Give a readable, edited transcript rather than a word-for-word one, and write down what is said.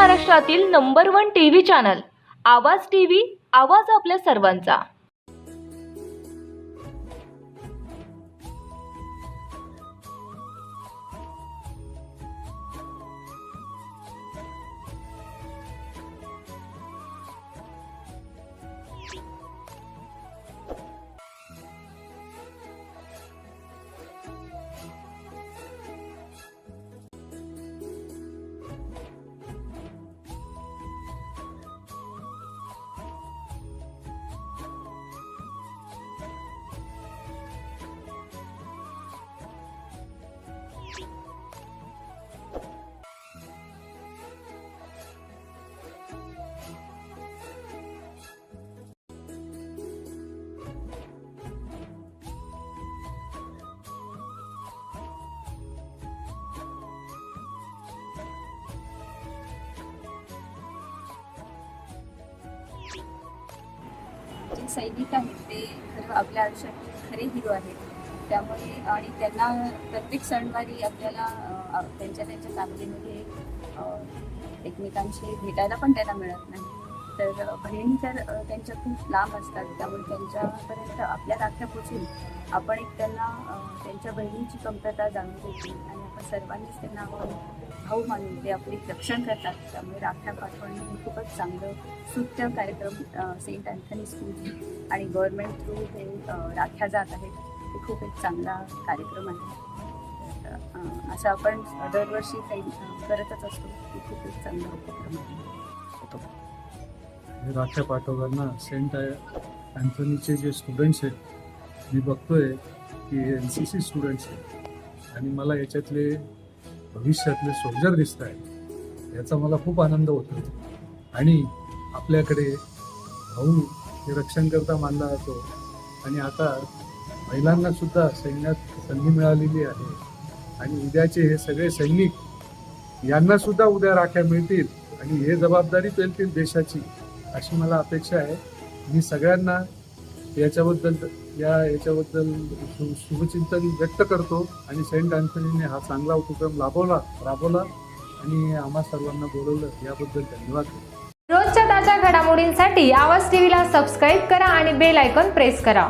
महाराष्ट्रातील number 1 TV channel आवाज TV, आवाज आपल्या सर्वांचा। जे सैनिक आहेत ते खरं आपल्या आयुष्यातील खरे हिरो आहेत। त्यामुळे आणि त्यांना प्रत्येक सणवारी आपल्याला त्यांच्या फॅमिलीमध्ये एकमेकांशी भेटायला पण त्यांना मिळत नाही। तर बहिणी तर त्यांच्या खूप लांब असतात, त्यामुळे त्यांच्यापर्यंत आपल्या राख्या पोचून आपण एक त्यांना त्यांच्या बहिणीची कमतरता जाणून घेतली आणि आपण सर्वांनीच त्यांना भाऊ मानून ते आपले रक्षण करतात। त्यामुळे राख्या पाठवणे हे खूपच चांगलं स्तुत्य कार्यक्रम सेंट अँथनी स्कूल आणि गव्हर्नमेंट थ्रू हे राख्या जात आहेत। हे खूप एक चांगला कार्यक्रम आहे। असं आपण दरवर्षी करतच असतो। हे खूप एक चांगला उपक्रम आहे। राख्या पाठवताना सेंट अँथनीचे जे स्टुडंट्स आहेत, मी बघतोय की NCC स्टुडंट्स आहेत आणि मला याच्यातले भविष्यातले सोल्जर दिसत आहेत। याचा मला खूप आनंद होतो आणि आपल्याकडे भाऊ हे रक्षणकर्ता मानला जातो आणि आता महिलांना सुद्धा सैन्यात संधी मिळालेली आहे आणि उद्याचे हे सगळे सैनिक यांना सुद्धा उद्या राख्या मिळतील आणि हे जबाबदारी पेलतील देशाची, अशी मला अपेक्षा आहे। मी सगळ्यांना याच्याबद्दल शुभचिंतन व्यक्त करतो आणि सेंट अँथनीने हा चांगला उपक्रम राबवला आणि आम्हा सर्वांना बोलवलं याबद्दल धन्यवाद। रोजच्या ताज्या घडामोडींसाठी आवाज टीव्हीला सबस्क्राईब करा आणि बेल आयकॉन प्रेस करा।